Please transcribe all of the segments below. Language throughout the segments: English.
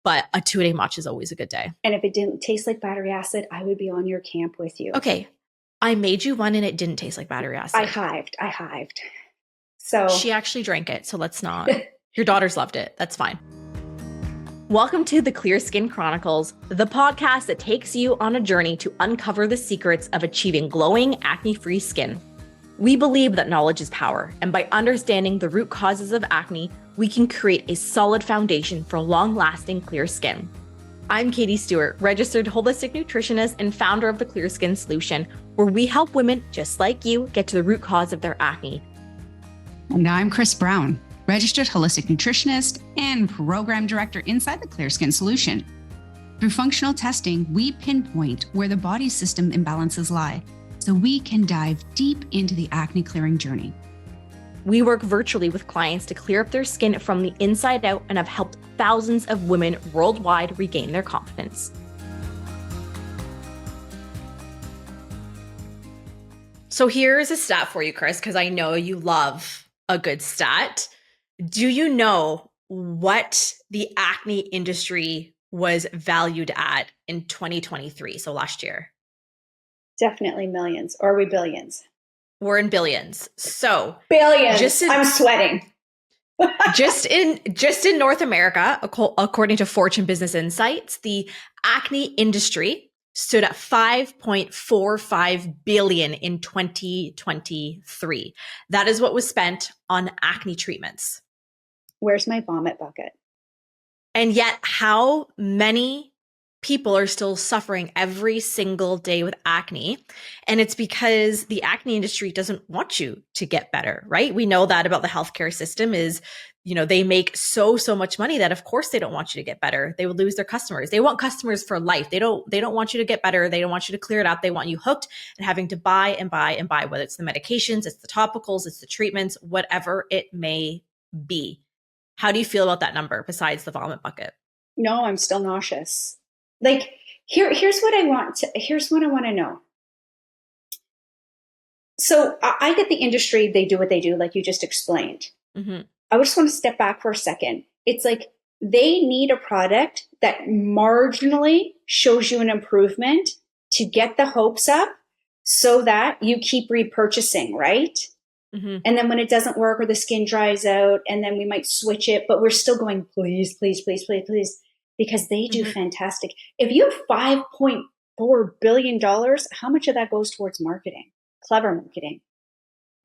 but a 2-a-day matcha is always a good day. And if it didn't taste like battery acid, I would be on your camp with you. Okay. I made you one and it didn't taste like battery acid. I hived. So she actually drank it. So let's not. Your daughters loved it. That's fine. Welcome to the Clear Skin Chronicles, the podcast that takes you on a journey to uncover the secrets of achieving glowing, acne-free skin. We believe that knowledge is power, and by understanding the root causes of acne, we can create a solid foundation for long-lasting clear skin. I'm Katie Stewart, registered holistic nutritionist and founder of the Clear Skin Solution, where we help women just like you get to the root cause of their acne. And I'm Chris Brown, registered holistic nutritionist and program director inside the Clear Skin Solution. Through functional testing, we pinpoint where the body system imbalances lie, so we can dive deep into the acne clearing journey. We work virtually with clients to clear up their skin from the inside out and have helped thousands of women worldwide regain their confidence. So here's a stat for you, Chris, because I know you love a good stat. Do you know what the acne industry was valued at in 2023, so last year? Definitely millions. Or are we billions? We're in billions. So billions. I'm sweating. just in North America, according to Fortune Business Insights, the acne industry stood at $5.45 billion in 2023. That is what was spent on acne treatments. Where's my vomit bucket? And yet, how many people are still suffering every single day with acne? And it's because the acne industry doesn't want you to get better, right? We know that about the healthcare system is, they make so much money that of course they don't want you to get better. They would lose their customers. They want customers for life. They don't want you to get better. They don't want you to clear it up. They want you hooked and having to buy and buy and buy, whether it's the medications, it's the topicals, it's the treatments, whatever it may be. How do you feel about that number besides the vomit bucket? No, I'm still nauseous. Like here's what I want to know. So I get the industry, they do what they do, like you just explained. Mm-hmm. I just want to step back for a second. It's like they need a product that marginally shows you an improvement to get the hopes up so that you keep repurchasing, right? Mm-hmm. And then when it doesn't work or the skin dries out and then we might switch it, but we're still going, please, because they do fantastic. If you have $5.4 billion, how much of that goes towards marketing? Clever marketing.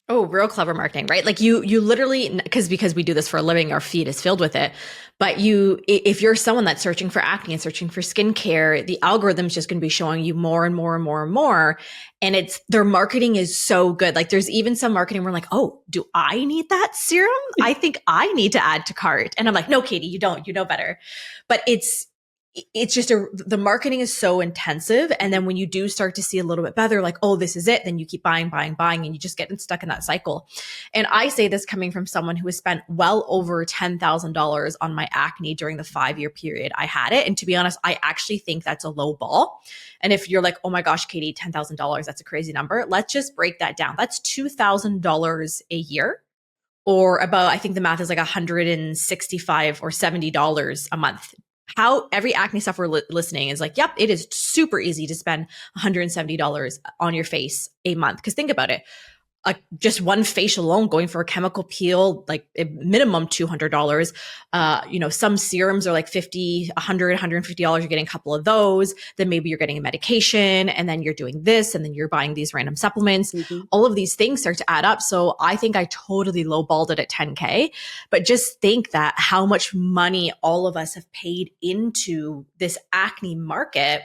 Oh, real clever marketing, right? Like you literally, because we do this for a living, our feed is filled with it. But if you're someone that's searching for acne and searching for skincare, the algorithm's just going to be showing you more and more and more and more. And their marketing is so good. Like there's even some marketing where I'm like, oh, do I need that serum? I think I need to add to cart. And I'm like, no, Katie, you don't, you know better. But it's just the marketing is so intensive. And then when you do start to see a little bit better, like, oh, this is it, then you keep buying, and you just get stuck in that cycle. And I say this coming from someone who has spent well over $10,000 on my acne during the 5-year period I had it. And to be honest, I actually think that's a low ball. And if you're like, oh my gosh, Katie, $10,000, that's a crazy number. Let's just break that down. That's $2,000 a year, or about, I think the math is like $165 or $70 a month. How every acne sufferer listening is like, yep, it is super easy to spend $170 on your face a month. Because think about it, just one facial alone going for a chemical peel, like a minimum $200. Some serums are like $50, $100, $150. You're getting a couple of those. Then maybe you're getting a medication, and then you're doing this, and then you're buying these random supplements. Mm-hmm. All of these things start to add up. So I think I totally lowballed it at $10K. But just think that how much money all of us have paid into this acne market.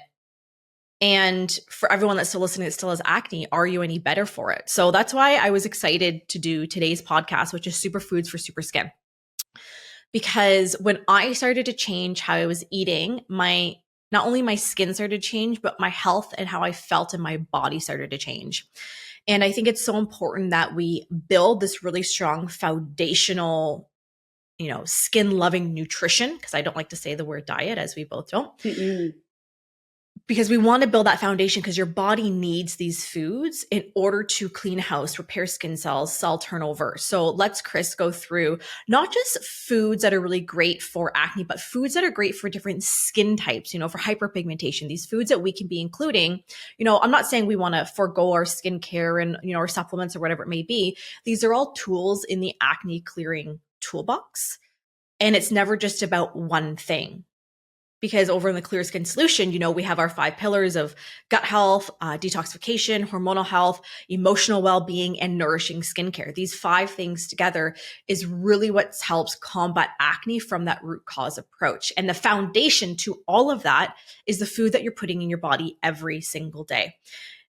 And for everyone that's still listening that still has acne, are you any better for it? So that's why I was excited to do today's podcast, which is Superfoods for Super Skin. Because when I started to change how I was eating, not only my skin started to change, but my health and how I felt in my body started to change. And I think it's so important that we build this really strong foundational, skin loving nutrition, because I don't like to say the word diet, as we both don't. Mm-mm. because we want to build that foundation, because your body needs these foods in order to clean house, repair skin cells, cell turnover. So let's, Chris, go through not just foods that are really great for acne, but foods that are great for different skin types, for hyperpigmentation, these foods that we can be including. I'm not saying we want to forego our skincare and, our supplements or whatever it may be. These are all tools in the acne clearing toolbox. And it's never just about one thing. Because over in the Clear Skin Solution, we have our 5 pillars of gut health, detoxification, hormonal health, emotional well-being, and nourishing skincare. These 5 things together is really what helps combat acne from that root cause approach. And the foundation to all of that is the food that you're putting in your body every single day.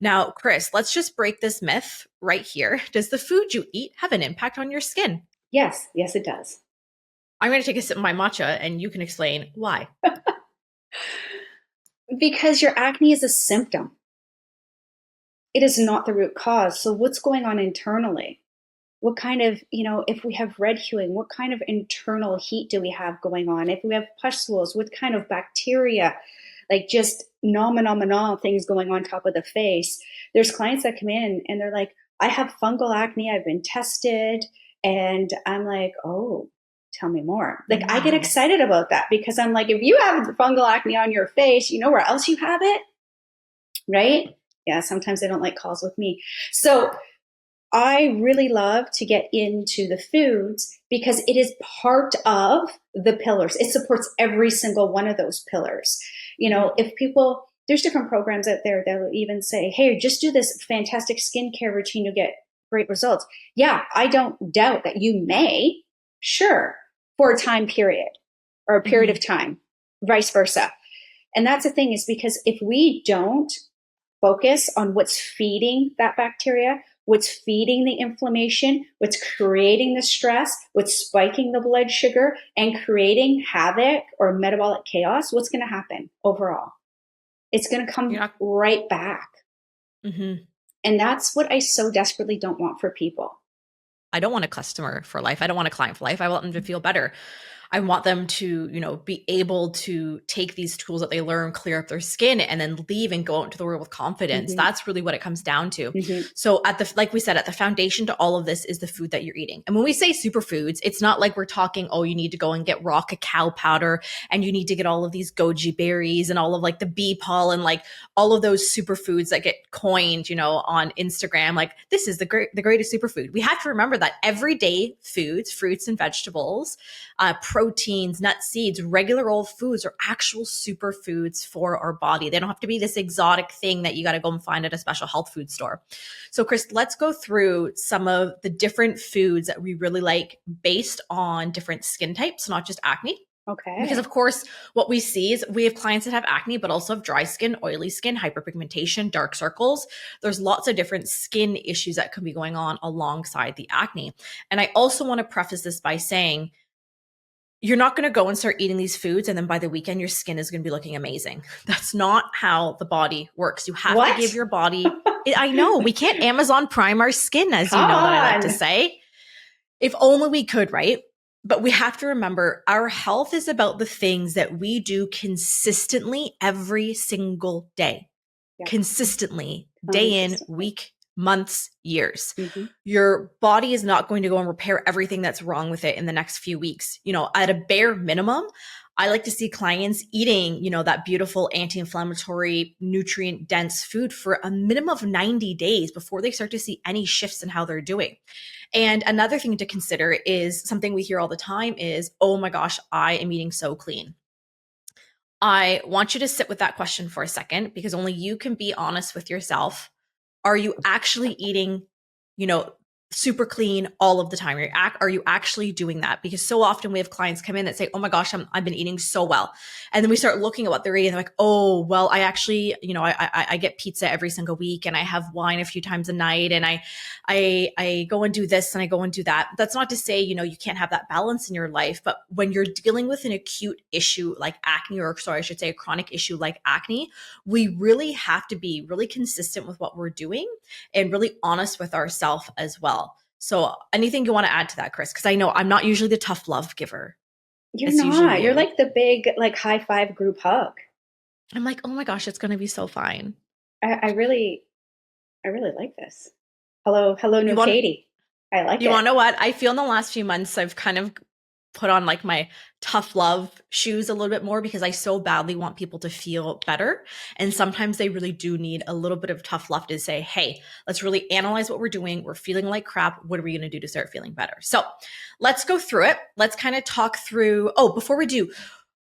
Now, Chris, let's just break this myth right here. Does the food you eat have an impact on your skin? Yes, it does. I'm going to take a sip of my matcha and you can explain why. Because your acne is a symptom. It is not the root cause. So what's going on internally? What kind of, if we have red hueing, what kind of internal heat do we have going on? If we have pustules, what kind of bacteria, like just phenomenal things going on top of the face? There's clients that come in and they're like, I have fungal acne. I've been tested. And I'm like, oh, tell me more. Like, I get excited about that because I'm like, if you have fungal acne on your face, you know where else you have it, right? Yeah, sometimes they don't like calls with me. So I really love to get into the foods because it is part of the pillars. It supports every single one of those pillars. If people, there's different programs out there that will even say, hey, just do this fantastic skincare routine, you'll get great results. Yeah, I don't doubt that you may, sure, for a time period or a period of time, vice versa. And that's the thing, is because if we don't focus on what's feeding that bacteria, what's feeding the inflammation, what's creating the stress, what's spiking the blood sugar and creating havoc or metabolic chaos, what's going to happen overall? It's going to come right back. Mm-hmm. And that's what I so desperately don't want for people. I don't want a customer for life. I don't want a client for life. I want them to feel better. I want them to, be able to take these tools that they learn, clear up their skin, and then leave and go out into the world with confidence. That's really what it comes down to. So like we said, at the foundation to all of this is the food that you're eating. And when we say superfoods, it's not like we're talking, oh, you need to go and get raw cacao powder and you need to get all of these goji berries and all of like the bee pollen, like all of those superfoods that get coined, on Instagram. Like, this is the greatest superfood. We have to remember that everyday foods, fruits and vegetables, proteins, nuts, seeds, regular old foods are actual superfoods for our body. They don't have to be this exotic thing that you got to go and find at a special health food store. So, Chris, let's go through some of the different foods that we really like based on different skin types, not just acne. Okay. Because of course, what we see is we have clients that have acne, but also have dry skin, oily skin, hyperpigmentation, dark circles. There's lots of different skin issues that can be going on alongside the acne. And I also want to preface this by saying, you're not going to go and start eating these foods and then by the weekend, your skin is going to be looking amazing. That's not how the body works. You have to give your body, I know, we can't Amazon Prime our skin, as you know that I like to say. If only we could, right? But we have to remember, our health is about the things that we do consistently every single day. Consistently, day in, week, months, years. Your body is not going to go and repair everything that's wrong with it in the next few weeks. At a bare minimum, I like to see clients eating, that beautiful anti-inflammatory, nutrient dense food for a minimum of 90 days before they start to see any shifts in how they're doing. And another thing to consider is something we hear all the time is, oh my gosh, I am eating so clean. I want you to sit with that question for a second, because only you can be honest with yourself. Are you actually eating, super clean all of the time? Are you actually doing that? Because so often we have clients come in that say, oh my gosh, I've been eating so well. And then we start looking at what they're eating. They're like, oh, well, I actually, I get pizza every single week and I have wine a few times a night. And I go and do this and I go and do that. That's not to say, you can't have that balance in your life. But when you're dealing with an acute issue like acne, or sorry, I should say a chronic issue like acne, we really have to be really consistent with what we're doing and really honest with ourselves as well. So anything you want to add to that, Chris? Because I know I'm not usually the tough love giver. You're not. You're like the big, high five group hug. I'm like, oh my gosh, it's going to be so fine. I really like this. Hello, You new want, Katie. I like you it. want to know what? I feel in the last few months, I've kind of put on like my tough love shoes a little bit more because I so badly want people to feel better. And sometimes they really do need a little bit of tough love to say, hey, let's really analyze what we're doing. We're feeling like crap. What are we going to do to start feeling better? So let's go through it. Let's kind of talk through. Oh, before we do,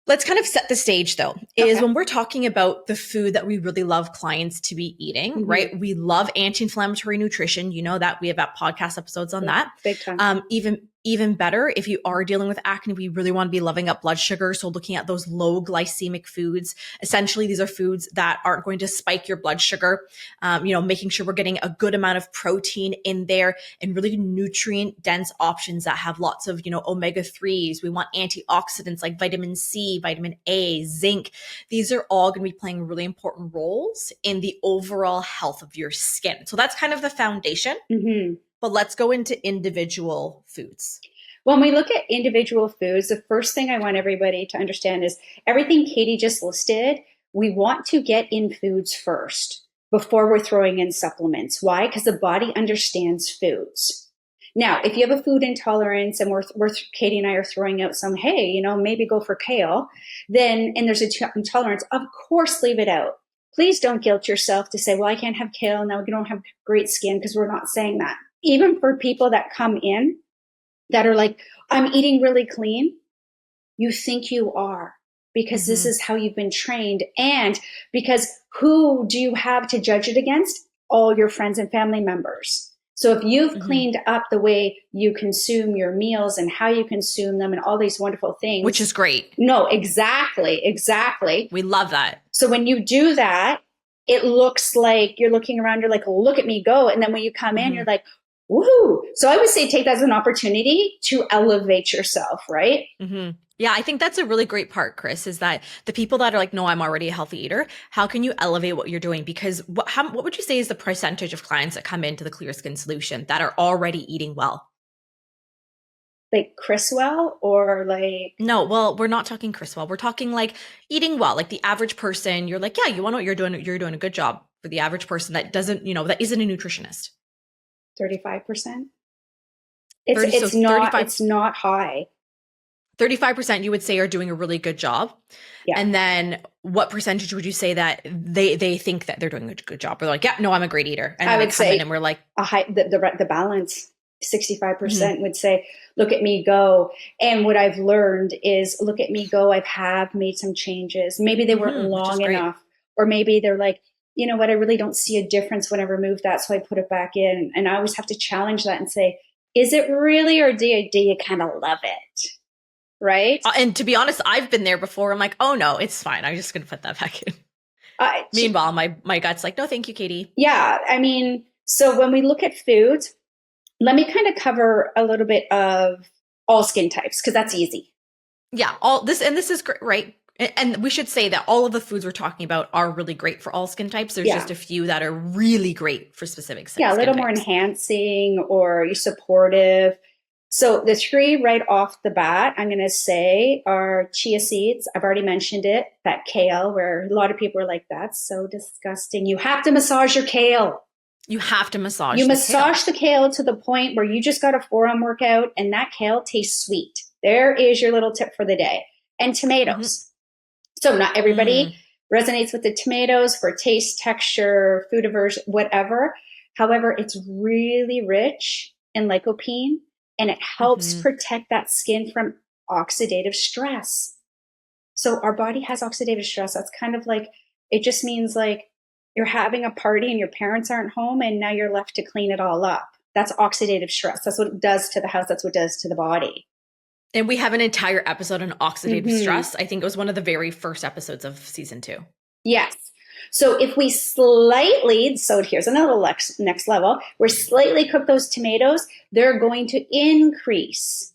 let's kind of set the stage though, is Okay. when we're talking about the food that we really love clients to be eating, right? We love anti-inflammatory nutrition. You know that we have podcast episodes on that. Big time. Even better, if you are dealing with acne, we really want to be loving up blood sugar. So looking at those low glycemic foods, essentially these are foods that aren't going to spike your blood sugar. Making sure we're getting a good amount of protein in there and really nutrient dense options that have lots of, omega-3s. We want antioxidants like vitamin C, vitamin A, zinc. These are all going to be playing really important roles in the overall health of your skin. So that's kind of the foundation. But let's go into individual foods. When we look at individual foods, the first thing I want everybody to understand is everything Katie just listed, we want to get in foods first before we're throwing in supplements. Why? Because the body understands foods. Now, if you have a food intolerance and we're Katie and I are throwing out some, hey, maybe go for kale, then, and there's an intolerance, of course, leave it out. Please don't guilt yourself to say, well, I can't have kale. Now we don't have great skin, because we're not saying that. Even for people that come in that are like, I'm eating really clean, you think you are, because this is how you've been trained. And because who do you have to judge it against? All your friends and family members. So if you've cleaned up the way you consume your meals and how you consume them and all these wonderful things. Which is great. No, exactly. We love that. So when you do that, it looks like you're looking around, you're like, look at me go. And then when you come in, you're like, woohoo. So I would say take that as an opportunity to elevate yourself, right? Yeah, I think that's a really great part, Chris, is that the people that are like, no, I'm already a healthy eater, how can you elevate what you're doing? Because what would you say is the percentage of clients that come into the Clear Skin solution that are already eating well? Like Chriswell or like? No, well, we're not talking Chriswell. We're talking like eating well, like the average person. You're like, yeah, you want to know what you're doing. You're doing a good job for the average person that doesn't, that isn't a nutritionist. 35%. It's not high. 35% you would say are doing a really good job. Yeah. And then what percentage would you say that they think that they're doing a good job? Or they're like, yeah, no, I'm a great eater. And I then would say and we're like the balance. 65% would say, look at me go. And what I've learned is, look at me go. I've made some changes. Maybe they weren't long enough, or maybe they're like, you know what, I really don't see a difference when I remove that, so I put it back in. And I always have to challenge that and say, is it really, or do you kind of love it? Right? And to be honest, I've been there before. I'm like, oh no, it's fine. I'm just going to put that back in. Meanwhile, my gut's like, no, thank you, Katie. Yeah. I mean, so when we look at food, let me kind of cover a little bit of all skin types, because that's easy. Yeah. This is great, right? And we should say that all of the foods we're talking about are really great for all skin types. There's just a few that are really great for specific skin types. Yeah, a little more enhancing or supportive. So the three right off the bat, I'm going to say, are chia seeds. I've already mentioned it. That kale, where a lot of people are like, that's so disgusting. You have to massage your kale. You have to massage the kale to the point where you just got a forearm workout and that kale tastes sweet. There is your little tip for the day. And tomatoes. So not everybody resonates with the tomatoes for taste, texture, food aversion, whatever. However, it's really rich in lycopene, and it helps protect that skin from oxidative stress. So our body has oxidative stress. That's kind of like, it just means like you're having a party and your parents aren't home and now you're left to clean it all up. That's oxidative stress. That's what it does to the house. That's what it does to the body. And we have an entire episode on oxidative stress. I think it was one of the very first episodes of season 2. Yes. So if we so here's another next level, we're slightly cook those tomatoes, they're going to increase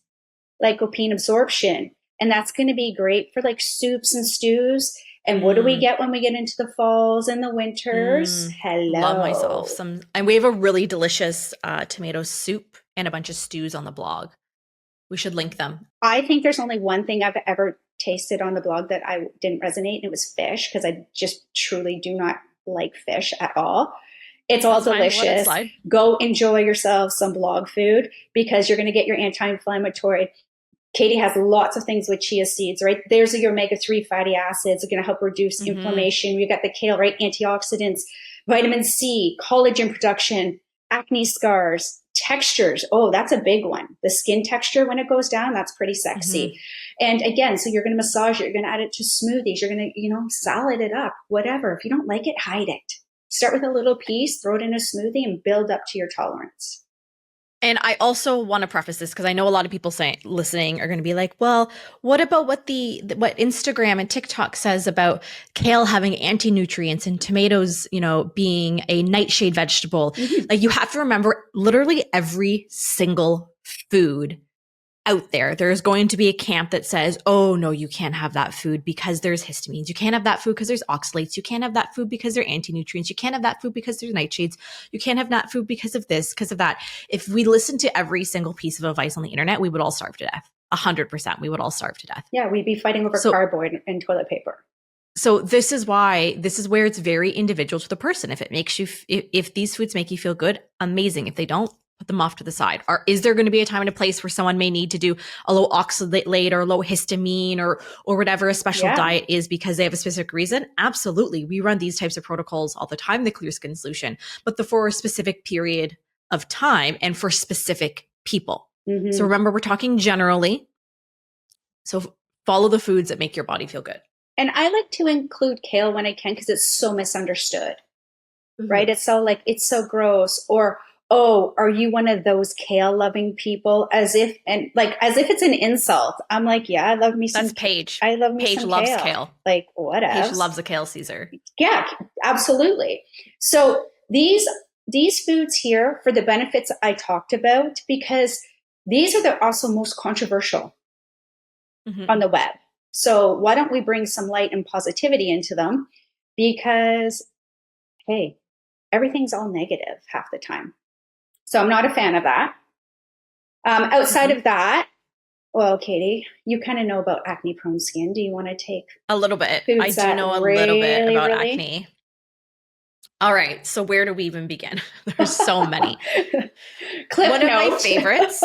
lycopene absorption. And that's going to be great for like soups and stews. And what do we get when we get into the falls and the winters? Hello. Love myself some. And we have a really delicious tomato soup and a bunch of stews on the blog. We should link them. I think there's only one thing I've ever tasted on the blog that I didn't resonate, and it was fish, because I just truly do not like fish at all. It's all delicious. Go enjoy yourself some blog food, because you're going to get your anti-inflammatory. Katie has lots of things with chia seeds, right? There's your omega-3 fatty acids. Are going to help reduce inflammation. You got the kale, right? Antioxidants, vitamin C, collagen production, acne scars, textures. Oh, that's a big one. The skin texture when it goes down, that's pretty sexy. And again, so you're going to massage it. You're going to add it to smoothies. You're going to, salad it up, whatever. If you don't like it, hide it. Start with a little piece, throw it in a smoothie, and build up to your tolerance. And I also want to preface this, because I know a lot of people listening are going to be like, well, what about what Instagram and TikTok says about kale having anti-nutrients and tomatoes, being a nightshade vegetable? Like, you have to remember, literally every single food out there's going to be a camp that says, oh no, you can't have that food because there's histamines. You can't have that food because there's oxalates. You can't have that food because they're anti-nutrients. You can't have that food because there's nightshades. You can't have that food because of this, because of that. If we listened to every single piece of advice on the internet, we would all starve to death. 100%. We would all starve to death. Yeah, we'd be fighting over cardboard and toilet paper. So this is where it's very individual to the person. If it makes you, if these foods make you feel good, amazing. If they don't, put them off to the side. Or is there going to be a time and a place where someone may need to do a low oxalate or low histamine or whatever a special diet is because they have a specific reason? Absolutely. We run these types of protocols all the time, the Clear Skin Solution, but for a specific period of time and for specific people. So remember, we're talking generally. So follow the foods that make your body feel good. And I like to include kale when I can, because it's so misunderstood, right? It's so gross. Or, oh, are you one of those kale loving people? As if it's an insult. I'm like, yeah, I love me some. That's Paige. I love me Paige some loves kale. kale. Like, what else? Paige loves a kale Caesar. Yeah, absolutely. So these foods here, for the benefits I talked about, because these are the also most controversial on the web. So why don't we bring some light and positivity into them? Because, hey, everything's all negative half the time. So I'm not a fan of that. Outside of that, well, Katie, you kind of know about acne-prone skin. Do you want to take a little bit? I do know a little bit about acne. All right. So where do we even begin? There's so many. One of my favorites.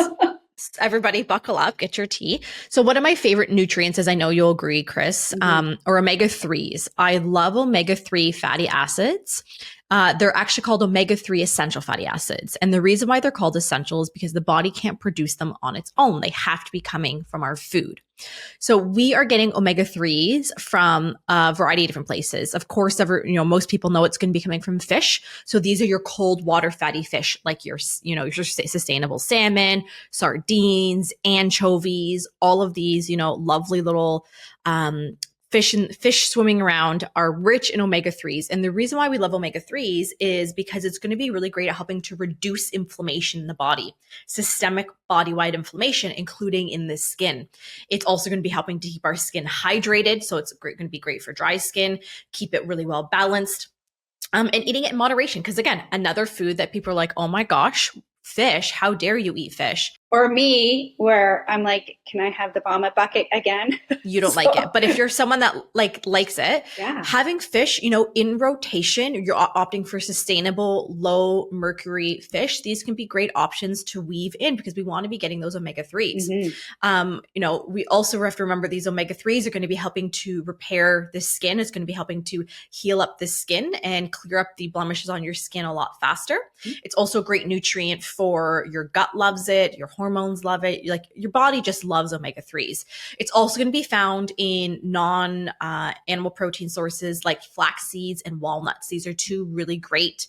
Everybody buckle up, get your tea. So one of my favorite nutrients, as I know you'll agree, Chris, are omega-3s. I love omega-3 fatty acids. They're actually called omega-3 essential fatty acids. And the reason why they're called essential is because the body can't produce them on its own. They have to be coming from our food. So we are getting omega-3s from a variety of different places. Of course, most people know it's going to be coming from fish. So these are your cold water fatty fish, like your sustainable salmon, sardines, anchovies, all of these, lovely little, fish swimming around are rich in omega-3s. And the reason why we love omega-3s is because it's going to be really great at helping to reduce inflammation in the body, systemic body-wide inflammation, including in the skin. It's also going to be helping to keep our skin hydrated. So it's going to be great for dry skin, keep it really well balanced. And eating it in moderation. Because again, another food that people are like, oh my gosh, fish, how dare you eat fish? Or me, where I'm like, can I have the vomit bucket again? You don't like it. But if you're someone that likes it, having fish, in rotation, you're opting for sustainable, low mercury fish. These can be great options to weave in because we want to be getting those omega-3s. We also have to remember these omega-3s are going to be helping to repair the skin. It's going to be helping to heal up the skin and clear up the blemishes on your skin a lot faster. It's also a great nutrient for your gut loves it, your hormones love it. Like your body just loves omega-3s. It's also going to be found in non-animal protein sources like flax seeds and walnuts. These are two really great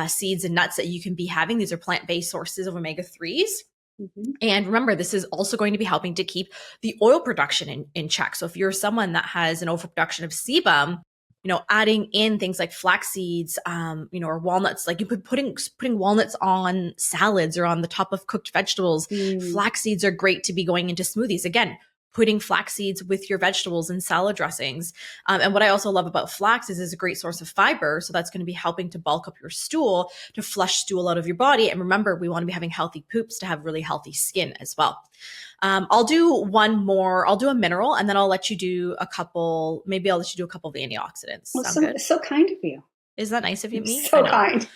seeds and nuts that you can be having. These are plant-based sources of omega-3s. And remember, this is also going to be helping to keep the oil production in check. So if you're someone that has an overproduction of sebum, adding in things like flax seeds, or walnuts, like you put putting walnuts on salads or on the top of cooked vegetables. Flax seeds are great to be going into smoothies. Again, putting flax seeds with your vegetables and salad dressings. And what I also love about flax is it's a great source of fiber. So that's going to be helping to bulk up your stool, to flush stool out of your body. And remember, we want to be having healthy poops to have really healthy skin as well. I'll do one more. I'll do a mineral, and then I'll let you do a couple. Maybe I'll let you do a couple of antioxidants. Well, Sound good? so kind of you. Is that nice of you, me? So kind.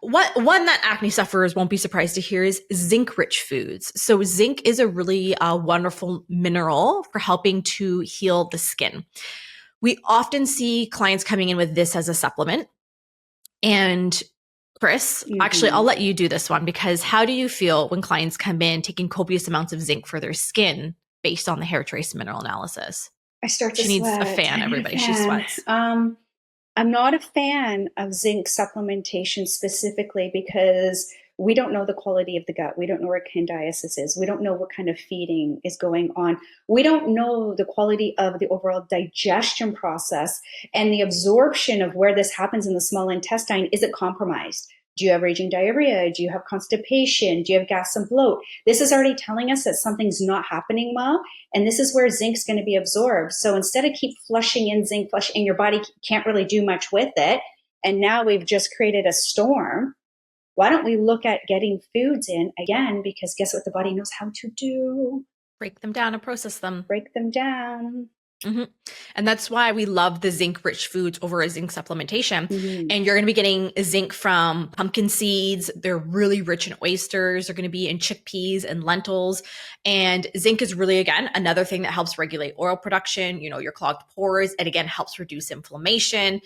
One that acne sufferers won't be surprised to hear is zinc-rich foods. So zinc is a really wonderful mineral for helping to heal the skin. We often see clients coming in with this as a supplement. And Chris, actually, I'll let you do this one, because how do you feel when clients come in taking copious amounts of zinc for their skin based on the hair trace mineral analysis? I start to She sweat. needs a fan, everybody. She sweats. I'm not a fan of zinc supplementation specifically because we don't know the quality of the gut. We don't know where candidiasis is. We don't know what kind of feeding is going on. We don't know the quality of the overall digestion process and the absorption of where this happens in the small intestine. Is it compromised? Do you have raging diarrhea? Do you have constipation? Do you have gas and bloat? This is already telling us that something's not happening well. And this is where zinc's going to be absorbed. So instead of keep flushing in zinc, and your body can't really do much with it, and now we've just created a storm, why don't we look at getting foods in again? Because guess what the body knows how to do? Break them down and process them. Break them down. Mm-hmm. And that's why we love the zinc-rich foods over a zinc supplementation. And you're going to be getting zinc from pumpkin seeds. They're really rich in oysters. They're going to be in chickpeas and lentils. And zinc is really, again, another thing that helps regulate oil production, your clogged pores. And again, helps reduce inflammation.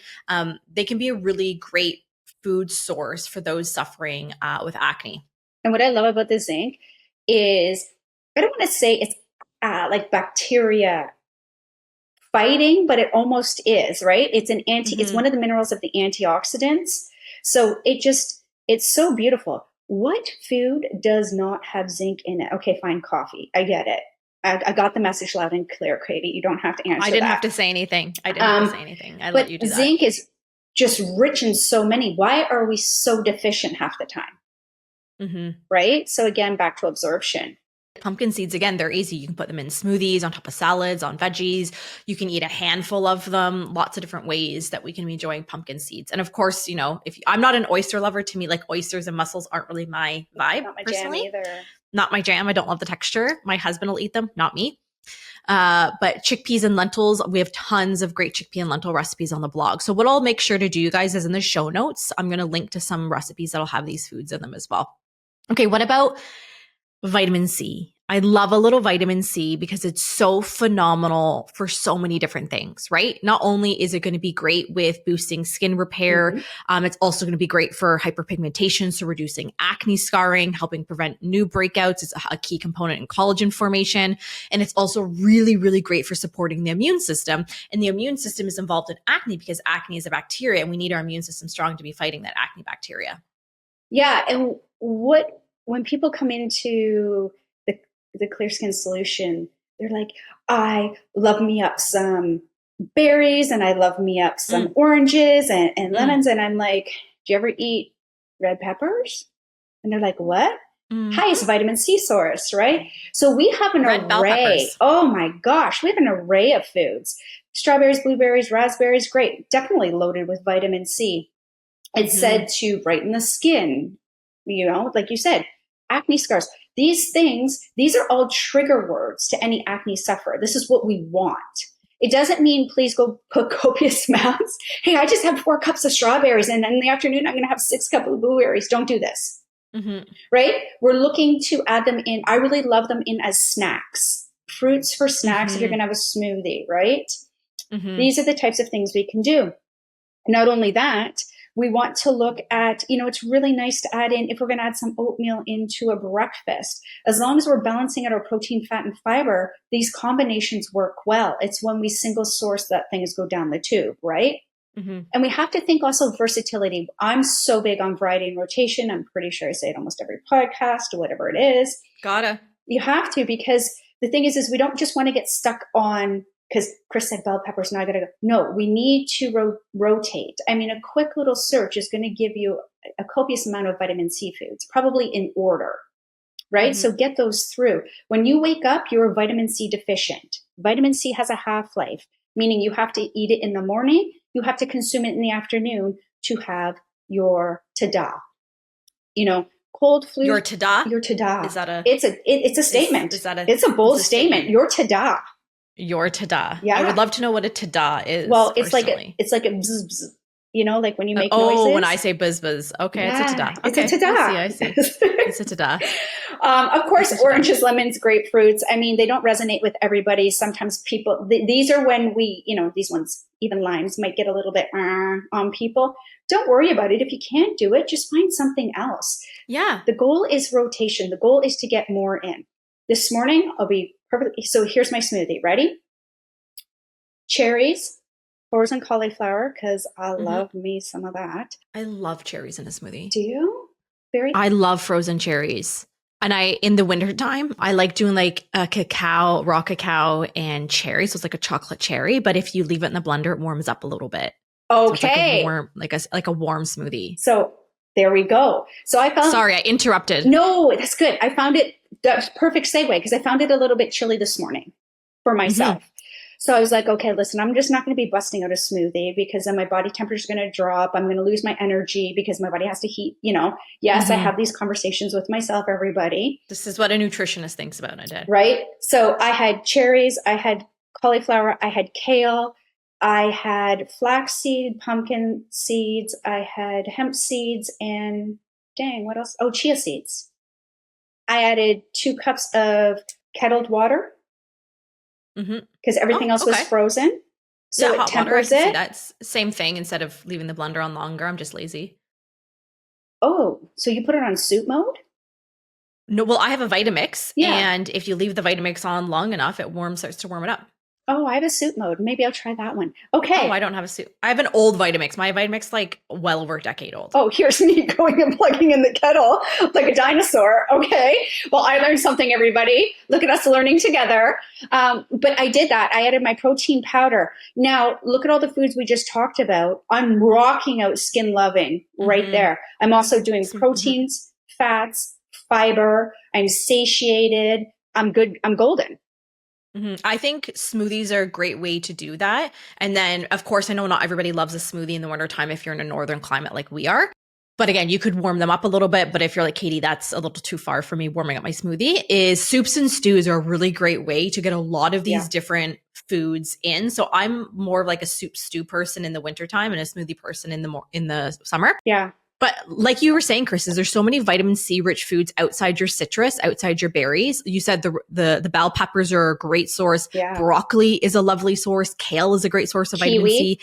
They can be a really great food source for those suffering with acne. And what I love about the zinc is, I don't want to say it's like bacteria fighting, but it almost is, right? It's an it's one of the minerals of the antioxidants. So it's so beautiful. What food does not have zinc in it? Okay, fine, coffee. I get it. I got the message loud and clear, Katie. You don't have to answer I didn't have to say anything. I let you do that. Zinc is just rich in so many. Why are we so deficient half the time? Right? So again, back to absorption. Pumpkin seeds, again, they're easy. You can put them in smoothies, on top of salads, on veggies. You can eat a handful of them, lots of different ways that we can be enjoying pumpkin seeds. And of course, if I'm not an oyster lover, to me, like oysters and mussels aren't really my vibe. Not my personally. jam either. Not my jam. I don't love the texture. My husband will eat them, not me. But chickpeas and lentils, we have tons of great chickpea and lentil recipes on the blog. So what I'll make sure to do, you guys, is in the show notes, I'm going to link to some recipes that'll have these foods in them as well. Okay, what about vitamin C? I love a little vitamin C because it's so phenomenal for so many different things, right? Not only is it going to be great with boosting skin repair, it's also going to be great for hyperpigmentation, so reducing acne scarring, helping prevent new breakouts. It's a key component in collagen formation. And it's also really, really great for supporting the immune system. And the immune system is involved in acne because acne is a bacteria, and we need our immune system strong to be fighting that acne bacteria. Yeah. And when people come into the Clear Skin solution, they're like, I love me up some berries and I love me up some oranges and lemons. And I'm like, do you ever eat red peppers? And they're like, what? Highest vitamin C source, right? So we have an array. Oh my gosh, we have an array of foods. Strawberries, blueberries, raspberries, great. Definitely loaded with vitamin C. It's said to brighten the skin, like you said, acne scars. These are all trigger words to any acne sufferer. This is what we want. It doesn't mean please go put copious amounts. Hey, I just have 4 cups of strawberries and then in the afternoon I'm going to have 6 cups of blueberries. Don't do this. Right? We're looking to add them in. I really love them in as snacks. Fruits for snacks if you're going to have a smoothie, right? These are the types of things we can do. Not only that, we want to look at, it's really nice to add in, if we're going to add some oatmeal into a breakfast, as long as we're balancing out our protein, fat, and fiber, these combinations work well. It's when we single source that things go down the tube, right? And we have to think also versatility. I'm so big on variety and rotation. I'm pretty sure I say it almost every podcast or whatever it is. Gotta. You have to, because the thing is we don't just want to get stuck on, because Chris said bell peppers, now I gotta go. No, we need to rotate. I mean, a quick little search is going to give you a copious amount of vitamin C foods, probably in order. right? So get those through. When you wake up, you're vitamin C deficient. Vitamin C has a half-life, meaning you have to eat it in the morning, you have to consume it in the afternoon to have your tada. Cold flu. Your tada? Your tada. Is that it's a statement. It's a bold statement. Your tada. Your tada. Yeah. I would love to know what a tada is. Well, it's like a bzz, bzz, like when you make noises. When I say buzz buzz. Okay, yeah, it's a tada. Okay. It's a tada. I see. It's a tada. Of course, oranges, lemons, grapefruits. I mean, they don't resonate with everybody. Sometimes people, these are when these ones, even limes, might get a little bit on people. Don't worry about it. If you can't do it, just find something else. Yeah. The goal is rotation. The goal is to get more in. This morning, I'll be perfectly. So here's my smoothie. Ready? Cherries, frozen cauliflower, because I love me some of that. I love cherries in a smoothie. Do you? I love frozen cherries. And in the wintertime, I like doing like a raw cacao and cherries. So it's like a chocolate cherry. But if you leave it in the blender, it warms up a little bit. Okay. So it's like a warm smoothie. So there we go. So I found. Sorry, I interrupted. No, that's good. I found it. That's perfect segue because I found it a little bit chilly this morning for myself. So I was like, okay, listen, I'm just not going to be busting out a smoothie because then my body temperature is going to drop. I'm going to lose my energy because my body has to heat, Yes, I have these conversations with myself, everybody. This is what a nutritionist thinks about it. Right? So I had cherries, I had cauliflower, I had kale, I had flaxseed, pumpkin seeds, I had hemp seeds, and what else? Oh, chia seeds. I added 2 cups of kettled water. Because everything else was frozen. So it tempers it. That's same thing. Instead of leaving the blender on longer, I'm just lazy. Oh, so you put it on soup mode? No, well, I have a Vitamix. Yeah. And if you leave the Vitamix on long enough, it starts to warm it up. Oh, I have a soup mode. Maybe I'll try that one. Okay. Oh, I don't have a soup. I have an old Vitamix. My Vitamix like well over a decade old. Oh, here's me going and plugging in the kettle like a dinosaur. Okay. Well, I learned something, everybody. Look at us learning together. But I did that. I added my protein powder. Now, look at all the foods we just talked about. I'm rocking out skin loving right there. I'm also doing proteins, fats, fiber. I'm satiated. I'm good. I'm golden. I think smoothies are a great way to do that. And then, of course, I know not everybody loves a smoothie in the wintertime if you're in a northern climate like we are. But again, you could warm them up a little bit. But if you're like, Katie, that's a little too far for me warming up my smoothie, is soups and stews are a really great way to get a lot of these different foods in. So I'm more of like a soup stew person in the wintertime and a smoothie person in the summer. Yeah. But like you were saying, Chris, there's so many vitamin C rich foods outside your citrus, outside your berries. You said the bell peppers are a great source. Yeah. Broccoli is a lovely source. Kale is a great source of vitamin C.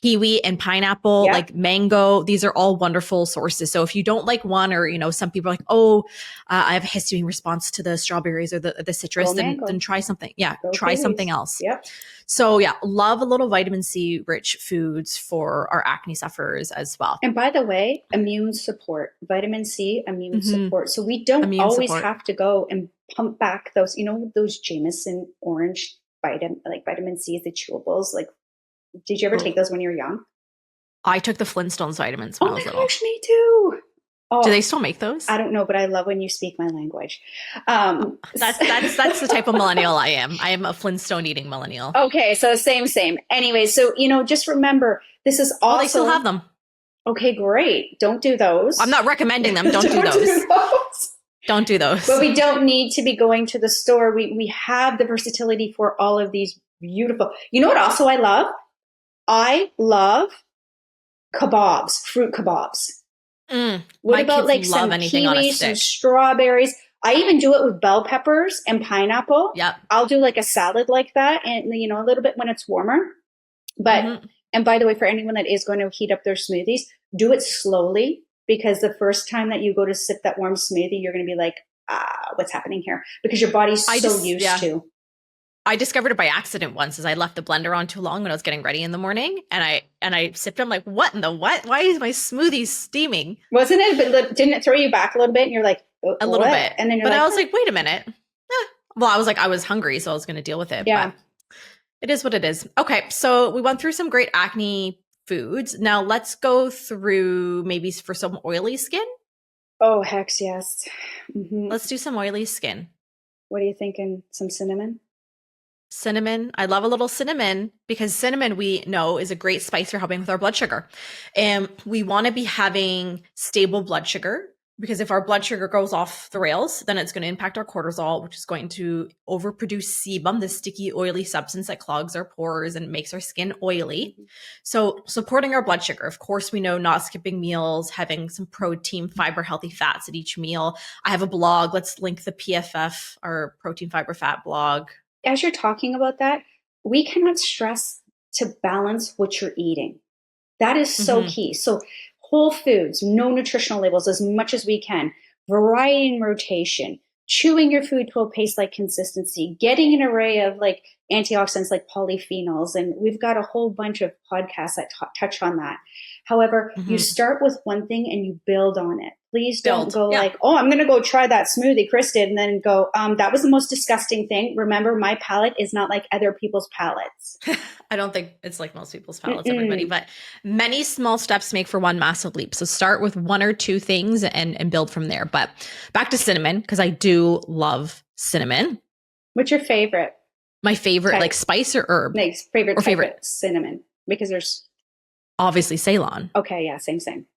Kiwi and pineapple, like mango, these are all wonderful sources. So if you don't like one, or some people are like, I have a histamine response to the strawberries or the citrus, then try something. Yeah, try something else. Yep. So love a little vitamin C rich foods for our acne sufferers as well. And by the way, immune support, vitamin C, immune support. So we don't always have to go and pump back those, those Jameson orange vitamin C, the chewables. Like, did you ever take those when you were young? I took the Flintstones vitamins when I was little. Gosh, me too. Oh, do they still make those? I don't know, but I love when you speak my language. That's the type of millennial I am. I am a Flintstone eating millennial. Okay, so same. Anyway, so just remember, this is also. They still have them. Okay, great. Don't do those. I'm not recommending them. Don't do those. Don't do those. But we don't need to be going to the store. We have the versatility for all of these beautiful. You know what? Also, I love kebabs, fruit kebabs. What about like some kiwis, some strawberries? I even do it with bell peppers and pineapple. Yep. I'll do like a salad like that, and a little bit when it's warmer. But and by the way, for anyone that is going to heat up their smoothies, do it slowly, because the first time that you go to sip that warm smoothie, you're going to be like, what's happening here? Because your body's so used to. I discovered it by accident once, as I left the blender on too long when I was getting ready in the morning, and I sipped it. I'm like, what in the what? Why is my smoothie steaming? Wasn't it? But didn't it throw you back a little bit? And you're like, a little bit. And then I was like, wait a minute. Well, I was hungry, so I was going to deal with it. Yeah. But it is what it is. Okay, so we went through some great acne foods. Now let's go through maybe for some oily skin. Oh, heck yes. Let's do some oily skin. What are you thinking? Some cinnamon? Cinnamon. I love a little cinnamon because cinnamon, we know, is a great spice for helping with our blood sugar. And we want to be having stable blood sugar because if our blood sugar goes off the rails, then it's going to impact our cortisol, which is going to overproduce sebum, the sticky, oily substance that clogs our pores and makes our skin oily. So supporting our blood sugar, of course, we know not skipping meals, having some protein, fiber, healthy fats at each meal. I have a blog. Let's link the PFF, our protein, fiber, fat blog. As you're talking about that, we cannot stress to balance what you're eating. That is so key. So whole foods, no nutritional labels as much as we can, variety and rotation, chewing your food to a paste-like consistency, getting an array of like antioxidants like polyphenols. And we've got a whole bunch of podcasts that touch on that. However, you start with one thing and you build on it. Please don't go like, oh, I'm going to go try that smoothie Chris did, and then go, that was the most disgusting thing. Remember, my palate is not like other people's palates. I don't think it's like most people's palates, everybody, but many small steps make for one massive leap. So start with one or two things and build from there. But back to cinnamon, because I do love cinnamon. What's your favorite? My favorite, like spice or herb? Favorite cinnamon, because there's obviously Ceylon. Okay, yeah, same.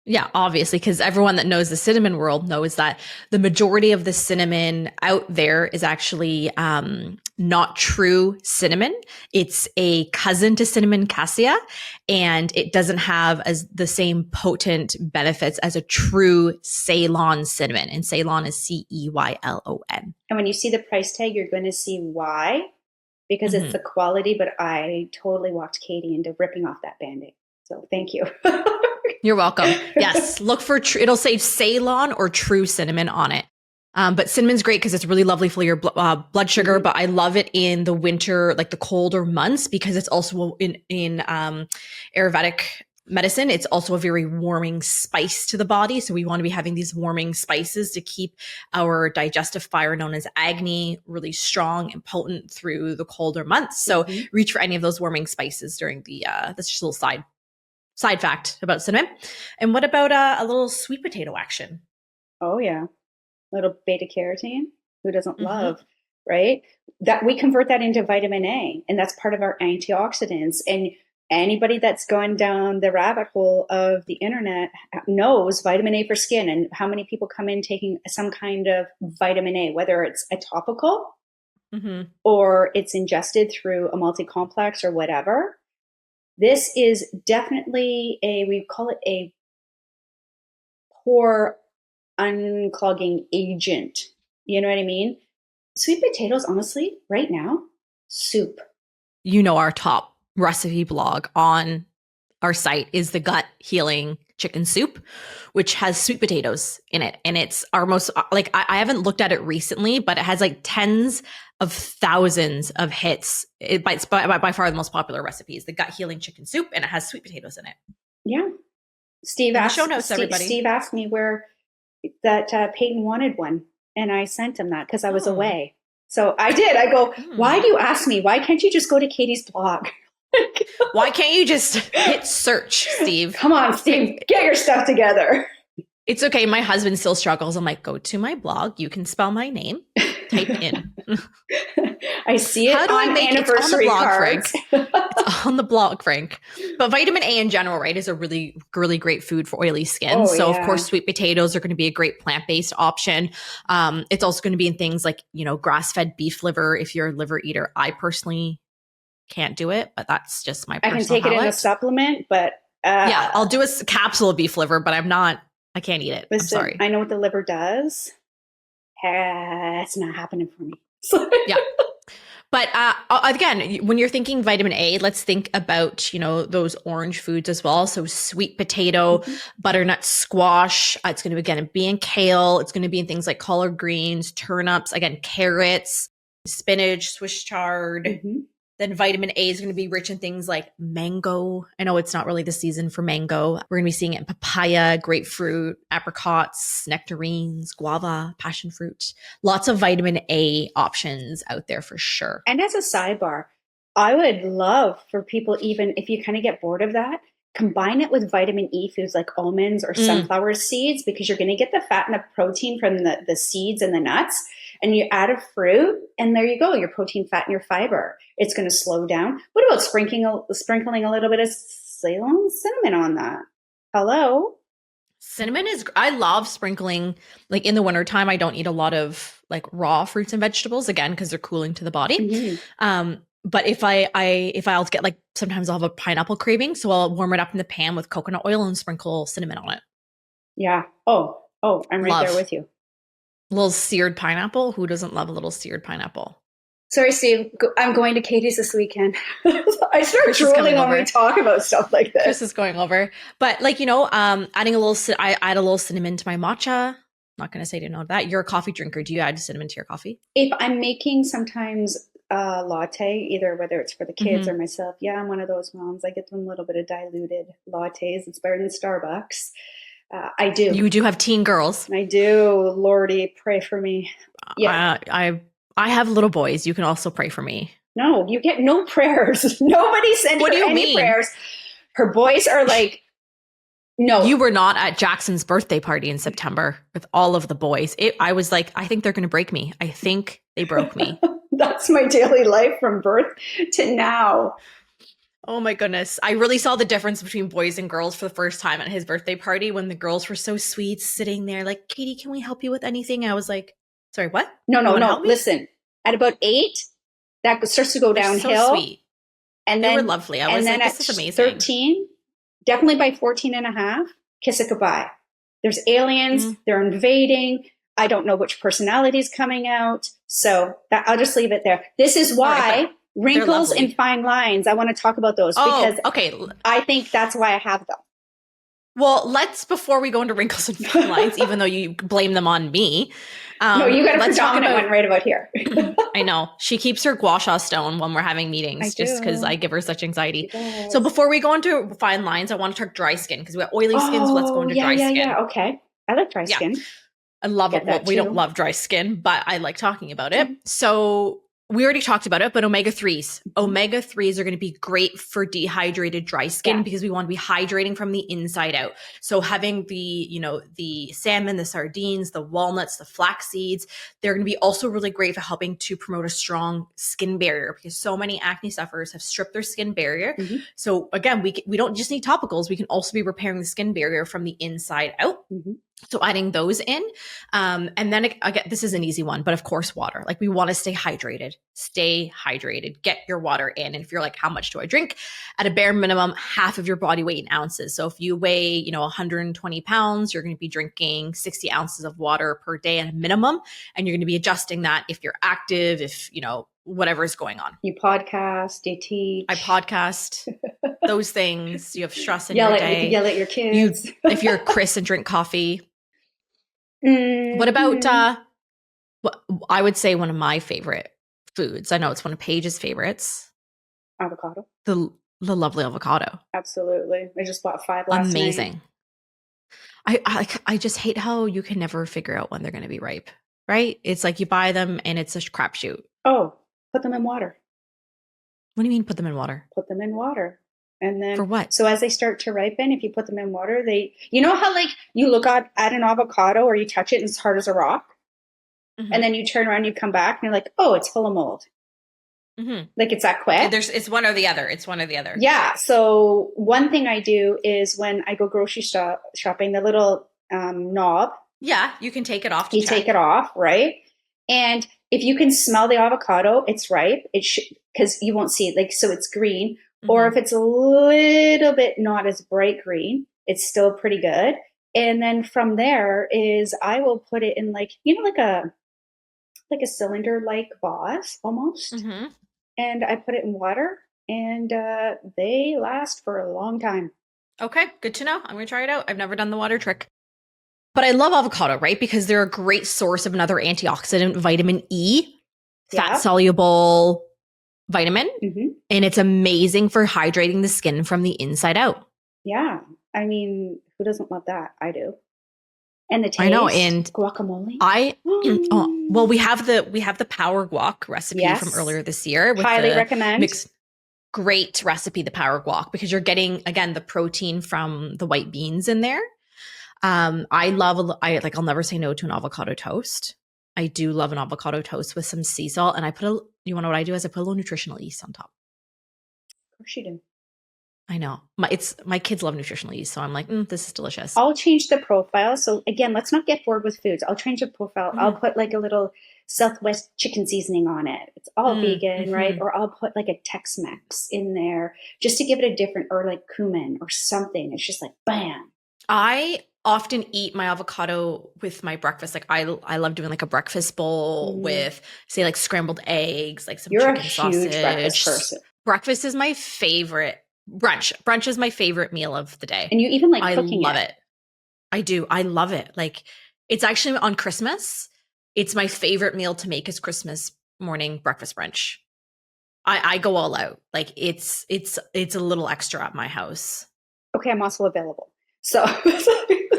Yeah, obviously, because everyone that knows the cinnamon world knows that the majority of the cinnamon out there is actually not true cinnamon. It's a cousin to cinnamon cassia, and it doesn't have as the same potent benefits as a true Ceylon cinnamon. And Ceylon is Ceylon. And when you see the price tag, you're going to see why, because it's the quality. But I totally walked Katie into ripping off that Band-Aid. So thank you. You're welcome. Yes. Look for, it'll say Ceylon or true cinnamon on it. But cinnamon's great because it's really lovely for your blood sugar. But I love it in the winter, like the colder months, because it's also in Ayurvedic medicine. It's also a very warming spice to the body. So we want to be having these warming spices to keep our digestive fire known as Agni really strong and potent through the colder months. So reach for any of those warming spices during that's just a little side fact about cinnamon. And what about a little sweet potato action? Oh, yeah. A little beta carotene. Who doesn't love, right? That we convert that into vitamin A, and that's part of our antioxidants. And anybody that's gone down the rabbit hole of the internet knows vitamin A for skin, and how many people come in taking some kind of vitamin A, whether it's a topical or it's ingested through a multi-complex or whatever. This is definitely we call it a pore unclogging agent. You know what I mean? Sweet potatoes, honestly, right now, soup. You know, our top recipe blog on our site is the gut healing chicken soup, which has sweet potatoes in it. And it's our most, like, I haven't looked at it recently, but it has like tens of thousands of hits. It's by far the most popular recipe is the gut healing chicken soup, and it has sweet potatoes in it. Yeah. Steve asked, show notes, everybody. Steve asked me where that Peyton wanted one, and I sent him that because I was away. So I did. I go, why do you ask me? Why can't you just go to Katie's blog? Why can't you just hit search, Steve? Come on, Steve, get your stuff together. It's okay. My husband still struggles. I'm like, go to my blog. You can spell my name. Type in. I see it on anniversary cards. It's on the blog, Frank. But vitamin A in general, right, is a really, really great food for oily skin. Of course, sweet potatoes are going to be a great plant-based option. It's also going to be in things like, grass-fed beef liver if you're a liver eater. I personally can't do it, but that's just my personal I can take it in a supplement, but yeah, I'll do a capsule of beef liver, but I can't eat it. Listen, I'm sorry. I know what the liver does. It's not happening for me. Yeah. But again, when you're thinking vitamin A, let's think about, those orange foods as well. So sweet potato, butternut squash. It's going to, again, be in kale. It's going to be in things like collard greens, turnips, again, carrots, spinach, Swiss chard. Then vitamin A is going to be rich in things like mango. I know it's not really the season for mango. We're going to be seeing it in papaya, grapefruit, apricots, nectarines, guava, passion fruit. Lots of vitamin A options out there for sure. And as a sidebar, I would love for people, even if you kind of get bored of that, combine it with vitamin E foods like almonds or sunflower seeds, because you're going to get the fat and the protein from the seeds and the nuts. And you add a fruit, and there you go, your protein, fat, and your fiber. It's going to slow down. What about sprinkling a little bit of Ceylon cinnamon on that? Hello? Cinnamon I love sprinkling, like in the wintertime, I don't eat a lot of like raw fruits and vegetables, again, because they're cooling to the body. But if I'll get like, sometimes I'll have a pineapple craving, so I'll warm it up in the pan with coconut oil and sprinkle cinnamon on it. Yeah. Oh, I'm right there with you. A little seared pineapple. Who doesn't love a little seared pineapple? Sorry, Steve. I'm going to Katie's this weekend. I start drooling when we talk about stuff like this. Chris is going over. But like, adding I add a little cinnamon to my matcha. Not going to say no to that. You're a coffee drinker. Do you add cinnamon to your coffee? If I'm making sometimes a latte, either whether it's for the kids or myself, I'm one of those moms. I get them a little bit of diluted lattes. It's better than Starbucks. I do. You do have teen girls. I do. Lordy, pray for me. Yeah. I have little boys. You can also pray for me. No, you get no prayers. Nobody sent her any prayers. Her boys are like, no. You were not at Jackson's birthday party in September with all of the boys. I was like, I think they're going to break me. I think they broke me. That's my daily life from birth to now. Oh my goodness. I really saw the difference between boys and girls for the first time at his birthday party, when the girls were so sweet, sitting there like, Katie, can we help you with anything? I was like, sorry, what? No. Listen, at about 8, that starts to go downhill. So sweet. And then they were lovely. I was like, this is amazing. 13, definitely by 14 and a half, kiss it goodbye. There's aliens. They're invading. I don't know which personality is coming out. So I'll just leave it there. This is why wrinkles and fine lines, I want to talk about those because I think that's why I have them. Well, before we go into wrinkles and fine lines, even though you blame them on me. No, you got a predominant one right about here. I know. She keeps her gua sha stone when we're having meetings just because I give her such anxiety. So before we go into fine lines, I want to talk dry skin because we have oily skin. So let's go into dry skin. Yeah. Okay. I like dry skin. I love it. Well, we don't love dry skin, but I like talking about it. So we already talked about it, but omega-3s. Omega-3s are going to be great for dehydrated dry skin because we want to be hydrating from the inside out. So having the salmon, the sardines, the walnuts, the flax seeds, they're going to be also really great for helping to promote a strong skin barrier because so many acne sufferers have stripped their skin barrier. So again, we don't just need topicals. We can also be repairing the skin barrier from the inside out. So adding those in. And then again, this is an easy one, but of course, water. Like we want to stay hydrated, get your water in. And if you're like, how much do I drink? At a bare minimum, half of your body weight in ounces. So if you weigh, 120 pounds, you're going to be drinking 60 ounces of water per day at a minimum. And you're going to be adjusting that if you're active, if, whatever is going on. You podcast, you teach. I podcast, those things. You have stress in your day. You yell at your kids. If you're Chris and drink coffee. What about, I would say one of my favorite foods. I know it's one of Paige's favorites. Avocado. The lovely avocado. Absolutely. I just bought 5 last night. Amazing. I just hate how you can never figure out when they're going to be ripe, right? It's like you buy them and it's a crapshoot. Oh, put them in water. What do you mean put them in water? Put them in water. And then for what? So as they start to ripen, if you put them in water, you know how like you look at an avocado or you touch it and it's hard as a rock. And then you turn around, you come back and you're like, oh, it's full of mold. Like it's that quick. It's one or the other. It's one or the other. Yeah. So one thing I do is when I go grocery shopping, the little knob. Yeah. You can take it off. You take it off. Right. And if you can smell the avocado, it's ripe. It should, because you won't see it. Like, so it's green. Or if it's a little bit not as bright green, it's still pretty good. And then from there is I will put it in like a cylinder like vase almost. And I put it in water and they last for a long time. Okay, good to know. I'm going to try it out. I've never done the water trick. But I love avocado, right? Because they're a great source of another antioxidant, vitamin E, fat soluble vitamin. And it's amazing for hydrating the skin from the inside out. Yeah. I mean, who doesn't love that? I do. And the taste. I know. And guacamole. Well, we have the Power Guac recipe from earlier this year. With highly recommend. great recipe, the power guac, because you're getting, again, the protein from the white beans in there. I'll never say no to an avocado toast. I do love an avocado toast with some sea salt. And you want to know what I do is I put a little nutritional yeast on top. Of course you do. I know. My kids love nutritional yeast. So I'm like, this is delicious. I'll change the profile. So again, let's not get bored with foods. I'll change the profile. I'll put like a little Southwest chicken seasoning on it. It's all vegan, right? Or I'll put like a Tex-Mex in there just to give it a different, or like cumin or something. It's just like, bam. I often eat my avocado with my breakfast. Like I love doing like a breakfast bowl with, say, like scrambled eggs, like some chicken sausage. Huge breakfast person. Breakfast is my favorite. Brunch is my favorite meal of the day. And you even like cooking it. I love it. I do. I love it. Like it's actually on Christmas. It's my favorite meal to make is Christmas morning breakfast brunch. I go all out. Like it's a little extra at my house. Okay, I'm also available. So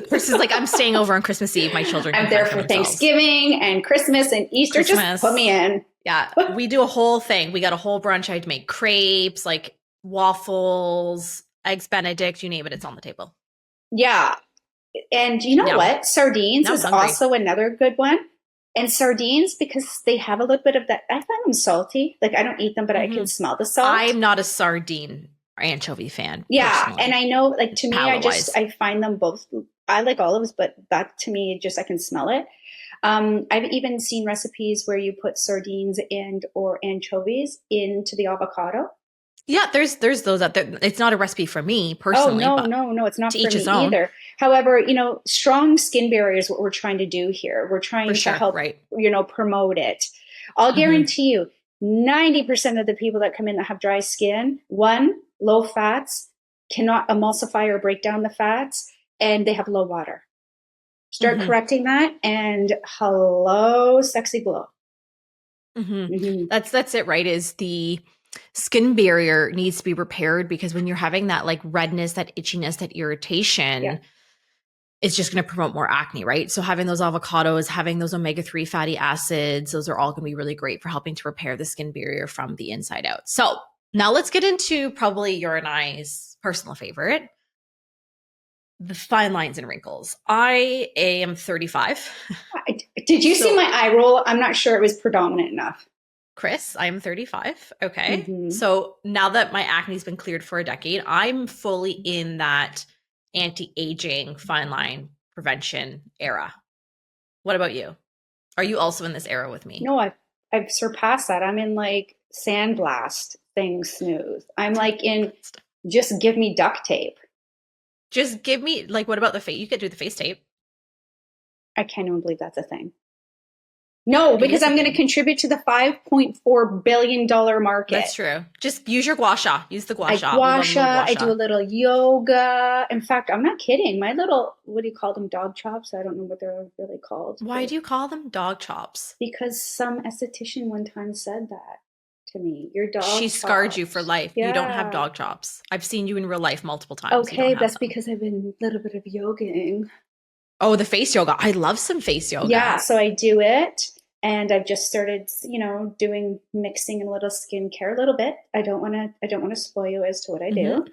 Chris is like, I'm staying over on Christmas Eve. My children. I'm there for Thanksgiving and Christmas and Easter. Just put me in. Yeah, we do a whole thing. We got a whole brunch. I had to make crepes, like waffles, eggs Benedict, you name it. It's on the table. Yeah. And you know what? Sardines is also another good one. And sardines, because they have a little bit of that, I find them salty. Like I don't eat them, but I can smell the salt. I'm not a sardine or anchovy fan. Yeah. Personally. And I know, like to me, I find them both. I like olives, but that to me, I can smell it. I've even seen recipes where you put sardines and or anchovies into the avocado. Yeah, there's those out there. It's not a recipe for me personally. Oh, no, it's not for me either. However, strong skin barrier is what we're trying to do here. We're trying to help, promote it. I'll guarantee you, 90% of the people that come in that have dry skin, one, low fats, cannot emulsify or break down the fats, and they have low water. Start correcting that, and hello, sexy glow. That's it, right? Is the skin barrier needs to be repaired, because when you're having that like redness, that itchiness, that irritation, it's just going to promote more acne, right? So having those avocados, having those omega-3 fatty acids, those are all going to be really great for helping to repair the skin barrier from the inside out. So now let's get into probably your and I's personal favorite, the fine lines and wrinkles. I am 35. Did you see my eye roll? I'm not sure it was predominant enough. Chris, I'm 35. Okay. So now that my acne's been cleared for a decade, I'm fully in that anti-aging fine line prevention era. What about you? Are you also in this era with me? No, I've surpassed that. I'm in like sandblast things smooth. I'm like in just give me duct tape. Just give me, like, what about the face? You could do the face tape. I can't even believe that's a thing. No, because I'm going to contribute to the $5.4 billion market. That's true. Just use your gua sha. Use the gua sha. I do a little yoga. In fact, I'm not kidding. My little, what do you call them? Dog chops? I don't know what they're really called. Why do you call them dog chops? Because some esthetician one time said that to me. Your dog She scarred you for life. Yeah. You don't have dog chops. I've seen you in real life multiple times. Okay, that's because I've been a little bit of yogaing. Oh, the face yoga. I love some face yoga. Yeah, so I do it. And I've just started, doing mixing and a little skincare a little bit. I don't want to spoil you as to what I do.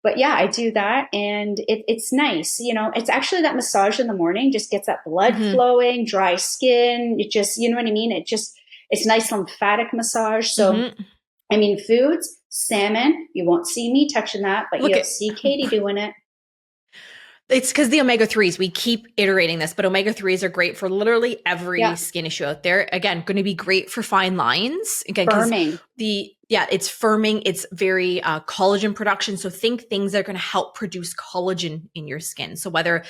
But yeah, I do that, and it's nice. It's actually that massage in the morning just gets that blood flowing, dry skin. It just, you know what I mean? It's nice lymphatic massage. So, I mean, foods, salmon, you won't see me touching that, but you'll see Katie doing it. It's because the omega-3s, we keep iterating this, but omega-3s are great for literally every skin issue out there. Again, going to be great for fine lines. Again, firming. It's firming. It's very collagen production. So think things that are going to help produce collagen in your skin. So whether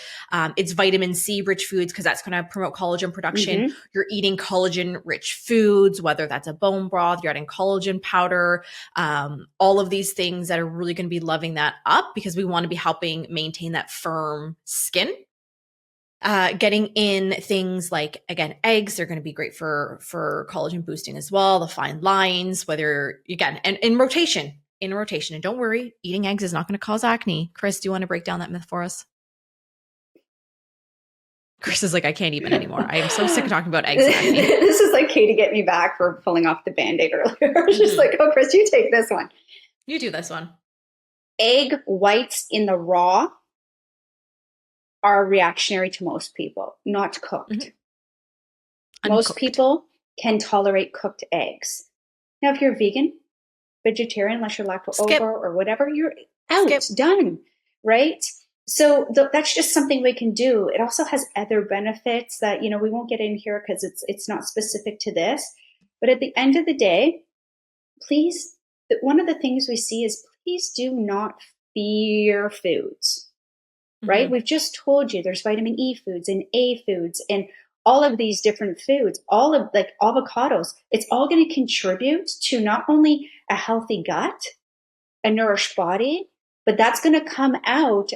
it's vitamin C rich foods, because that's going to promote collagen production, you're eating collagen rich foods, whether that's a bone broth, you're adding collagen powder, all of these things that are really going to be loving that up, because we want to be helping maintain that firm skin. Getting in things like, again, eggs, they're going to be great for collagen boosting as well. The fine lines, whether, again, and in rotation. And don't worry, eating eggs is not going to cause acne. Chris, do you want to break down that myth for us? Chris is like, I can't even anymore. I am so sick of talking about eggs and acne. This is like Katie get me back for pulling off the Band-Aid earlier. I was just like, oh, Chris, you take this one. You do this one. Egg whites in the raw are reactionary to most people, not cooked. Most people can tolerate cooked eggs. Now, if you're vegan, vegetarian, unless you're lacto-ovo or whatever, you're out, done, right? So that's just something we can do. It also has other benefits that, we won't get in here because it's not specific to this. But at the end of the day, please, one of the things we see is please do not fear foods, right? We've just told you there's vitamin E foods and A foods and all of these different foods, all of like avocados. It's all going to contribute to not only a healthy gut, a nourished body, but that's going to come out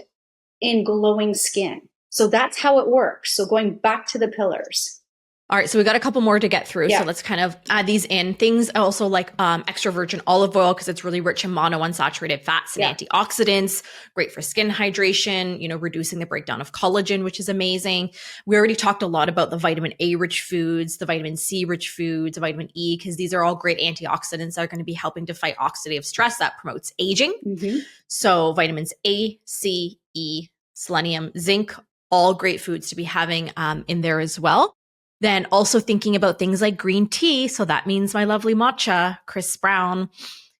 in glowing skin. So that's how it works. So going back to the pillars. All right, so we got a couple more to get through. Yeah. So let's kind of add these in. Things also like extra virgin olive oil because it's really rich in monounsaturated fats and antioxidants, great for skin hydration, reducing the breakdown of collagen, which is amazing. We already talked a lot about the vitamin A rich foods, the vitamin C rich foods, the vitamin E, because these are all great antioxidants that are going to be helping to fight oxidative stress that promotes aging. So vitamins A, C, E, selenium, zinc, all great foods to be having in there as well. Then also thinking about things like green tea. So that means my lovely matcha, Chris Brown.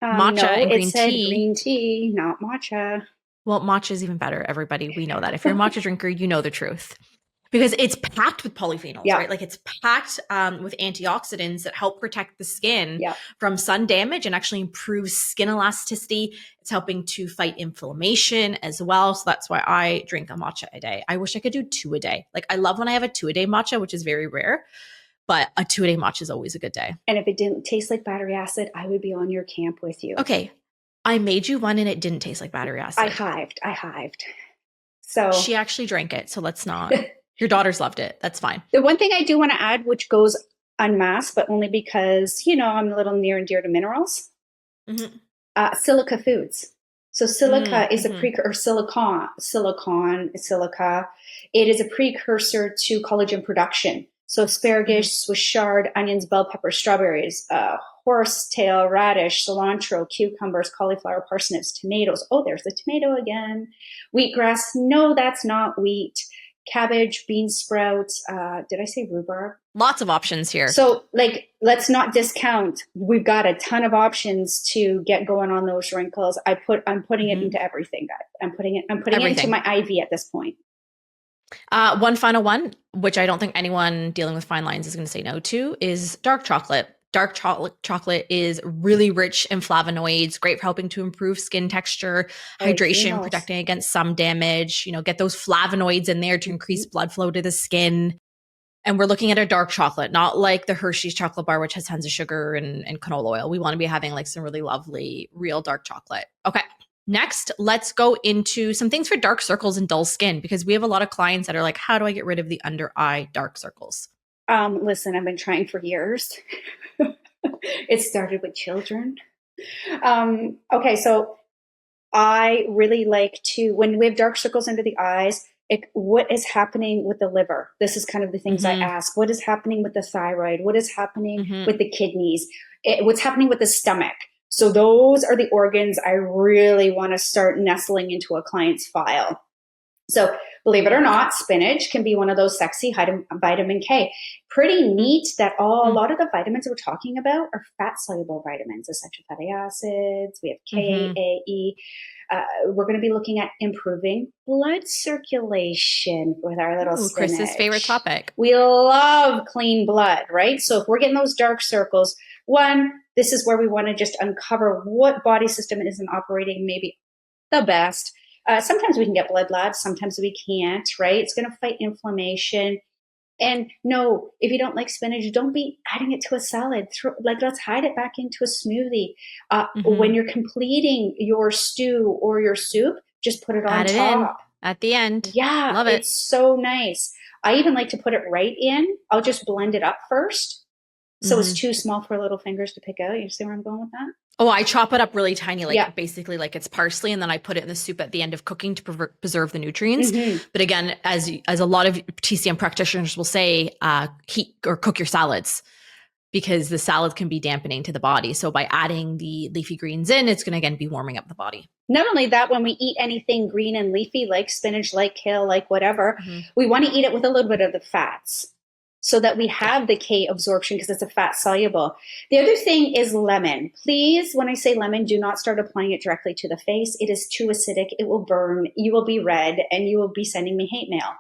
Matcha and green tea. Green tea, not matcha. Well, matcha is even better, everybody. We know that. If you're a matcha drinker, you know the truth. Because it's packed with polyphenols, right? Like it's packed with antioxidants that help protect the skin from sun damage and actually improve skin elasticity. It's helping to fight inflammation as well. So that's why I drink a matcha a day. I wish I could do 2 a day. Like I love when I have a 2-a-day matcha, which is very rare, but a 2-a-day matcha is always a good day. And if it didn't taste like battery acid, I would be on your camp with you. Okay. I made you one and it didn't taste like battery acid. I hived. So she actually drank it. So let's not. Your daughters loved it. That's fine. The one thing I do want to add, which goes unmasked, but only because, I'm a little near and dear to minerals, silica foods. So silica is a precursor, silica. It is a precursor to collagen production. So asparagus, Swiss chard, onions, bell peppers, strawberries, horsetail, radish, cilantro, cucumbers, cauliflower, parsnips, tomatoes. Oh, there's the tomato again. Wheatgrass. No, that's not wheat. Cabbage, bean sprouts. Did I say rhubarb? Lots of options here. So let's not discount. We've got a ton of options to get going on those wrinkles. I'm putting it into everything, guys. I'm putting it into my IV at this point. One final one, which I don't think anyone dealing with fine lines is going to say no to, is dark chocolate. Dark chocolate is really rich in flavonoids, great for helping to improve skin texture, hydration, protecting against sun damage, get those flavonoids in there to increase blood flow to the skin. And we're looking at a dark chocolate, not like the Hershey's chocolate bar, which has tons of sugar and canola oil. We want to be having like some really lovely, real dark chocolate. Okay. Next, let's go into some things for dark circles and dull skin, because we have a lot of clients that are like, how do I get rid of the under eye dark circles? Listen, I've been trying for years. It started with children. Okay, so I really like to, when we have dark circles under the eyes, what is happening with the liver? This is kind of the things I ask. What is happening with the thyroid? What is happening with the kidneys? What's happening with the stomach? So those are the organs I really want to start nestling into a client's file. So believe it or not, spinach can be one of those sexy vitamin K. Pretty neat that a lot of the vitamins we're talking about are fat-soluble vitamins, essential fatty acids. We have K, A, E. We're going to be looking at improving blood circulation with our little spinach. Chris's favorite topic. We love clean blood, right? So if we're getting those dark circles, this is where we want to just uncover what body system isn't operating maybe the best. Sometimes we can get blood labs, sometimes we can't, right? It's going to fight inflammation. And no, if you don't like spinach, don't be adding it to a salad. Let's hide it back into a smoothie. When you're completing your stew or your soup, just put it on top. At the end. Yeah, love it. It's so nice. I even like to put it right in. I'll just blend it up first. So it's too small for little fingers to pick out. You see where I'm going with that? Oh, I chop it up really tiny, like basically like it's parsley, and then I put it in the soup at the end of cooking to preserve the nutrients. But again, as a lot of TCM practitioners will say, heat or cook your salads, because the salad can be dampening to the body. So by adding the leafy greens in, it's going to again be warming up the body. Not only that, when we eat anything green and leafy, like spinach, like kale, like whatever, we want to eat it with a little bit of the fats, so that we have the K absorption, because it's a fat soluble. The other thing is lemon. Please, when I say lemon, do not start applying it directly to the face. It is too acidic. It will burn. You will be red, and you will be sending me hate mail.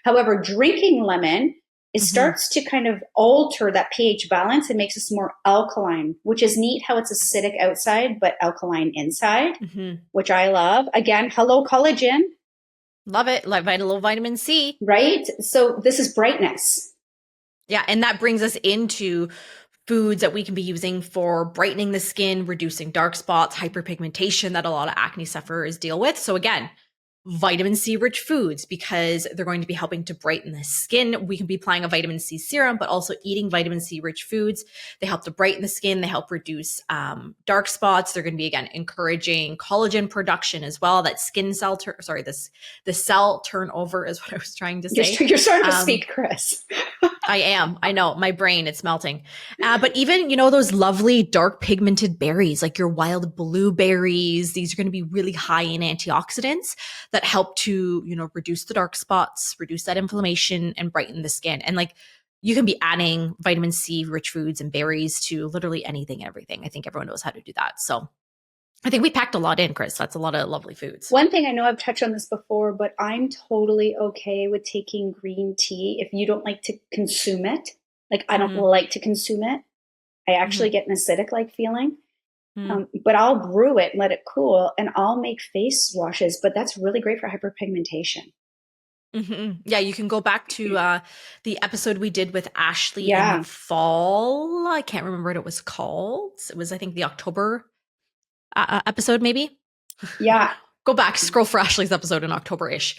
However, drinking lemon, it starts to kind of alter that pH balance. It makes us more alkaline, which is neat how it's acidic outside, but alkaline inside, which I love. Again, hello, collagen. Love it. Like a little vitamin C. Right? So this is brightness. Yeah, and that brings us into foods that we can be using for brightening the skin, reducing dark spots, hyperpigmentation that a lot of acne sufferers deal with. So again, vitamin C rich foods, because they're going to be helping to brighten the skin. We can be applying a vitamin C serum, but also eating vitamin C rich foods. They help to brighten the skin. They help reduce dark spots. They're going to be, again, encouraging collagen production as well. That skin cell, the cell turnover is what I was trying to say. You're starting to speak, Chris. I am. I know. My brain, it's melting. But even, those lovely dark pigmented berries, like your wild blueberries, these are going to be really high in antioxidants that help to, reduce the dark spots, reduce that inflammation, and brighten the skin. And like, you can be adding vitamin C rich foods and berries to literally anything and everything. I think everyone knows how to do that. So I think we packed a lot in, Chris. That's a lot of lovely foods. One thing, I know I've touched on this before, but I'm totally okay with taking green tea if you don't like to consume it. Like, I don't like to consume it. I actually get an acidic-like feeling. But I'll brew it and let it cool, and I'll make face washes. But that's really great for hyperpigmentation. Yeah, you can go back to the episode we did with Ashley in the fall. I can't remember what it was called. It was, I think, the October episode, maybe. Yeah. Go back, scroll for Ashley's episode in October-ish.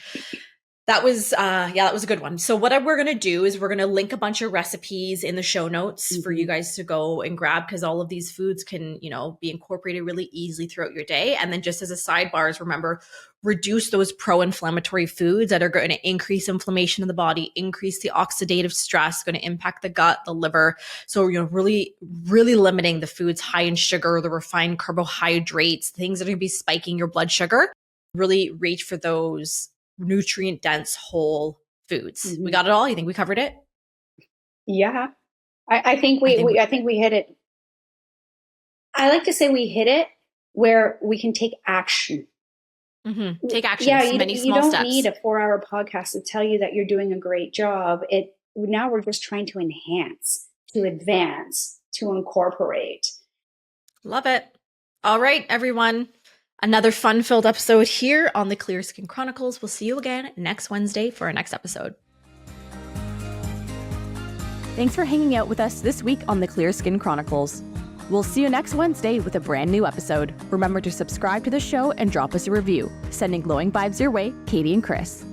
That was, that was a good one. So what we're going to do is we're going to link a bunch of recipes in the show notes for you guys to go and grab, because all of these foods can, be incorporated really easily throughout your day. And then just as a sidebar, remember, reduce those pro-inflammatory foods that are going to increase inflammation in the body, increase the oxidative stress, going to impact the gut, the liver. So, really, really limiting the foods high in sugar, the refined carbohydrates, things that are going to be spiking your blood sugar. Really reach for those nutrient dense whole foods. We got it all. You think we covered it? Yeah, I think we hit it. I like to say we hit it where we can take action. Take action. Yeah, many you small don't steps. need a 4-hour podcast to tell you that you're doing a great job. Now we're just trying to enhance, to advance, to incorporate. Love it. All right, everyone. Another fun-filled episode here on the Clear Skin Chronicles. We'll see you again next Wednesday for our next episode. Thanks for hanging out with us this week on the Clear Skin Chronicles. We'll see you next Wednesday with a brand new episode. Remember to subscribe to the show and drop us a review. Sending glowing vibes your way, Katie and Chris.